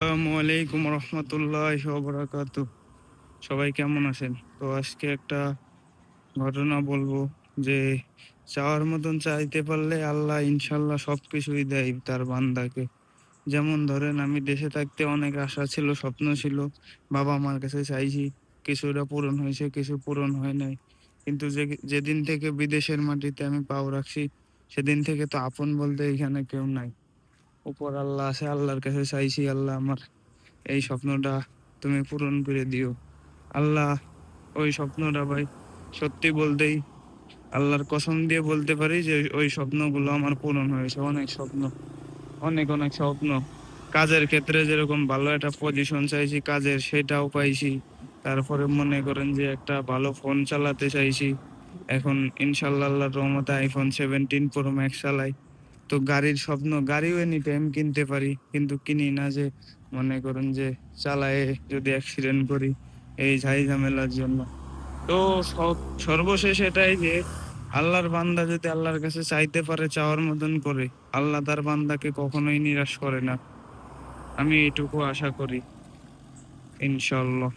আসসালামু আলাইকুম রহমতুল্লাহ বারাকাতু। সবাই কেমন আছেন? তো আজকে একটা ঘটনা বলবো যে চাওয়ার মতন চাইতে পারলে আল্লাহ ইনশাল্লাহ সবকিছুই দেয় তার বান্দাকে। যেমন ধরেন, আমি দেশে থাকতে অনেক আশা ছিল, স্বপ্ন ছিল, বাবা মার কাছে চাইছি, কিছুটা পূরণ হয়েছে, কিছু পূরণ হয় নাই। কিন্তু যেদিন থেকে বিদেশের মাটিতে আমি পাও রাখছি, সেদিন থেকে তো আপন বলতে এখানে কেউ নাই। উপর আল্লাহ আছে, আল্লাহর কাছে চাইছি, আল্লাহ আমার এই স্বপ্নটা তুমি পূরণ করে দিও। আল্লাহ ওই স্বপ্নটা ভাই, সত্যি বলতেই আল্লাহর কসম দিয়ে বলতে পারি যে ওই স্বপ্নগুলো আমার পূরণ হয়েছে। অনেক স্বপ্ন, অনেক অনেক স্বপ্ন। কাজের ক্ষেত্রে যেরকম ভালো একটা পজিশন চাইছি কাজের, সেটাও পাইছি। তারপরে মনে করেন যে একটা ভালো ফোন চালাতে চাইছি, এখন ইনশাল্লাহ আল্লাহর রহমতে iPhone 17 Pro Max চালাই। তো গাড়ির স্বপ্ন, গাড়িও এনি টাইম কিনতে পারি, কিন্তু কিনি না। যে মনে করেন যে চালায়ে যদি অ্যাক্সিডেন্ট করি, এই ঝাই ঝামেলার জন্য। তো সর্বশেষ এটাই যে আল্লাহর বান্দা যদি আল্লাহর কাছে চাইতে পারে চাওয়ার মতন করে, আল্লাহ তার বান্দাকে কখনোই নিরাশ করে না। আমি এটুকু আশা করি, ইনশাল্লাহ।